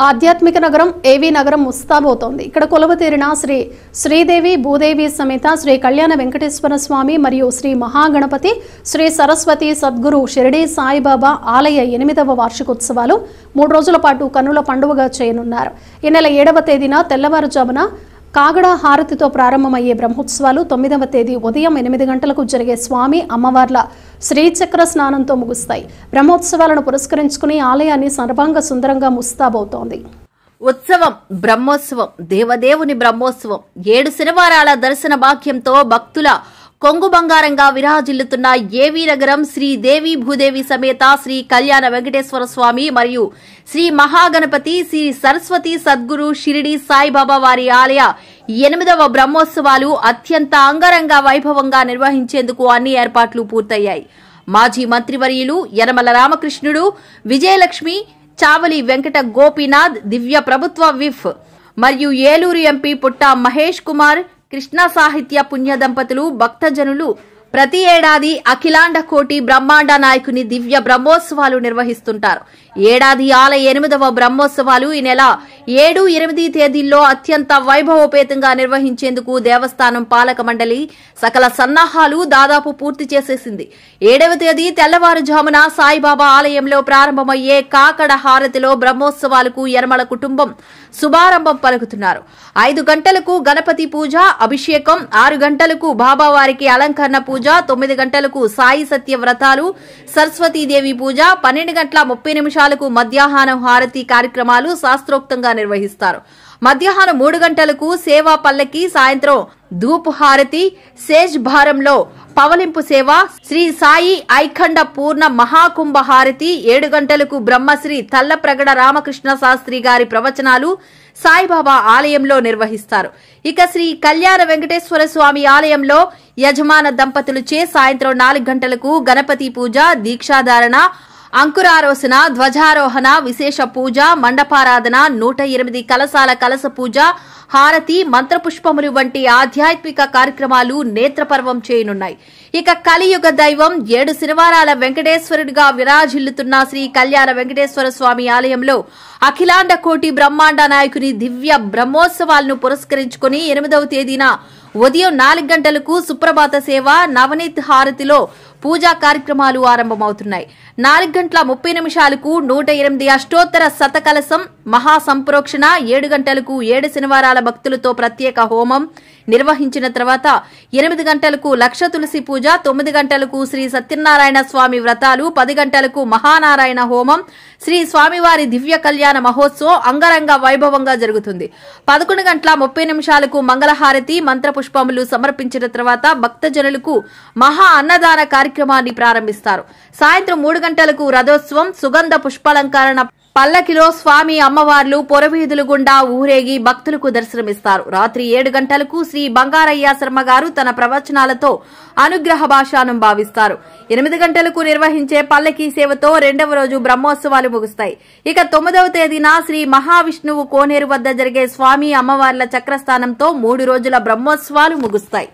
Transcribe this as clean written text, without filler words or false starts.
ఆధ్యాత్మిక నగరం ఏవి నగరం ముస్తాబోతోంది. ఇక్కడ కొలువుతీరిన శ్రీ శ్రీదేవి భూదేవి సమేత శ్రీ కళ్యాణ వెంకటేశ్వర స్వామి మరియు శ్రీ మహాగణపతి శ్రీ సరస్వతి సద్గురు షిరిడి సాయిబాబా ఆలయ 8వ వార్షికోత్సవాలు 3 రోజుల పాటు కన్నుల పండుగగా చేయనున్నారు. ఈ నెల 7వ తేదీన తెల్లవారుజామున కాగడ హారతితో ప్రారంభమయ్యే బ్రహ్మోత్సవాలు 9వ తేదీ ఉదయం 8 గంటలకు జరిగే స్వామి అమ్మవార్ల శ్రీచక్ర స్నానంతో ముగుస్తాయి. బ్రహ్మోత్సవాలను పురస్కరించుకుని ఆలయాన్ని సర్వాంగ సుందరంగా ముస్తాబవుతోంది. ఉత్సవం బ్రహ్మోత్సవం దేవదేవుని బ్రహ్మోత్సవం 7 శనివారాల దర్శన భాగ్యంతో భక్తుల కొంగు బంగారంగా విరాజిల్లుతున్న ఏవి నగరం శ్రీదేవి భూదేవి సమేత శ్రీ కళ్యాణ వెంకటేశ్వర స్వామి మరియు శ్రీ మహాగణపతి శ్రీ సరస్వతి సద్గురు షిరిడి సాయిబాబా వారి ఆలయ 8వ బ్రహ్మోత్సవాలు అత్యంత అంగరంగ వైభవంగా నిర్వహించేందుకు అన్ని ఏర్పాట్లు పూర్తయ్యాయి. మాజీ మంత్రివర్యులు యనమల రామకృష్ణుడు, విజయలక్ష్మి, చావలి వెంకట గోపీనాథ్, దివ్య ప్రభుత్వ విఫ్ మరియు ఏలూరు ఎంపీ పుట్ట మహేష్ కుమార్, కృష్ణ సాహిత్య పుణ్య దంపతులు, భక్తజనులు ప్రతి ఏడాది అఖిలాండ కోటి బ్రహ్మాండ నాయకుని దివ్య బ్రహ్మోత్సవాలు నిర్వహిస్తుంటారు. ఏడాది ఆలయ 8వ బ్రహ్మోత్సవాలు ఈ నెల 7, 8 తేదీల్లో అత్యంత వైభవోపేతంగా నిర్వహించేందుకు దేవస్థానం పాలక మండలి సకల సన్నాహాలు దాదాపు పూర్తి చేసేసింది. 7వ తేదీ తెల్లవారుజామున సాయిబాబా ఆలయంలో ప్రారంభమయ్యే కాకడ హారతిలో బ్రహ్మోత్సవాలకు యనమల కుటుంబం శుభారంభం పలుకుతున్నారు. 5 గంటలకు గణపతి పూజ, అభిషేకం, 6 గంటలకు బాబావారికి అలంకరణ పూజ, 9 గంటలకు సాయి సత్య వ్రతాలు, సరస్వతీదేవి పూజ, 12 గంటల 30 నిమిషాలకు మధ్యాహ్నం హారతి కార్యక్రమాలు శాస్త్రోక్తంగా నిర్వహిస్తారు. మధ్యాహ్నం 3 గంటలకు సేవా పల్లకి, సాయంత్రం ధూప్ హారతి, సేజ్ భారంలో పవలింపు సేవ, శ్రీ సాయి ఐఖండ పూర్ణ మహాకుంభ హారతి, 7 గంటలకు బ్రహ్మశ్రీ తల్లప్రగడ రామకృష్ణ శాస్త్రి గారి ప్రవచనాలు సాయిబాబా ఆలయంలో నిర్వహిస్తారు. ఇక శ్రీ కళ్యాణ వెంకటేశ్వర స్వామి ఆలయంలో యజమాన దంపతులచే సాయంత్రం 4 గంటలకు గణపతి పూజ, దీక్షాధారణ, అంకురారోసన, ధ్వజారోహణ, విశేష పూజ, మండపారాధన, 108 కలశాల కలశ పూజ, హారతి, మంత్రపుష్పములు వంటి ఆధ్యాత్మిక కార్యక్రమాలు నేత్రపర్వం చేయనున్నాయి. ఇక కలియుగ దైవం 7 శనివారాల వెంకటేశ్వరుడిగా విరాజిల్లుతున్న శ్రీ కళ్యాణ వెంకటేశ్వర స్వామి ఆలయంలో అఖిలాండ కోటి బ్రహ్మాండ నాయకుని దివ్య బ్రహ్మోత్సవాలను పురస్కరించుకుని 8వ తేదీన ఉదయం 4 గంటలకు సుప్రభాత సేవ, నవనీత్ హారతిలో పూజా కార్యక్రమాలు ఆరంభమవుతున్నాయి. 4 గంటల 30 నిమిషాలకు 108 అష్టోత్తర శతకలశం మహాసంప్రోక్షణ, 7 గంటలకు 7 శనివారాల భక్తులతో ప్రత్యేక హోమం నిర్వహించిన తర్వాత 8 గంటలకు లక్ష తులసి పూజ, 9 గంటలకు శ్రీ సత్యనారాయణ స్వామి వ్రతాలు, 10 గంటలకు మహానారాయణ హోమం, శ్రీ స్వామివారి దివ్య కళ్యాణ మహోత్సవం అంగరంగ వైభవంగా జరుగుతుంది. 11 గంటల 30 నిమిషాలకు మంగళహారతి, మంత్రపుష్పములు సమర్పించిన తర్వాత భక్తజనులకు మహా అన్నదాన కార్యక్రమాన్ని ప్రారంభిస్తారు. సాయంత్రం 3 గంటలకు రథోత్సవం, సుగంధ పుష్పాలంకరణ పల్లకిలో స్వామి అమ్మవార్లు పొరవీధులు గుండా ఊరేగి భక్తులకు దర్శనమిస్తారు. రాత్రి 7 గంటలకు శ్రీ బంగారయ్య శర్మ గారు తన ప్రవచనాలతో అనుగ్రహ భాషానం భావిస్తారు. 8 గంటలకు నిర్వహించే పల్లకీ సేవతో 2వ రోజు బ్రహ్మోత్సవాలు ముగుస్తాయి. ఇక 9వ తేదీన శ్రీ మహావిష్ణువు కోనేరు వద్ద జరిగే స్వామి అమ్మవార్ల చక్రస్థానంతో 3 రోజుల బ్రహ్మోత్సవాలు ముగుస్తాయి.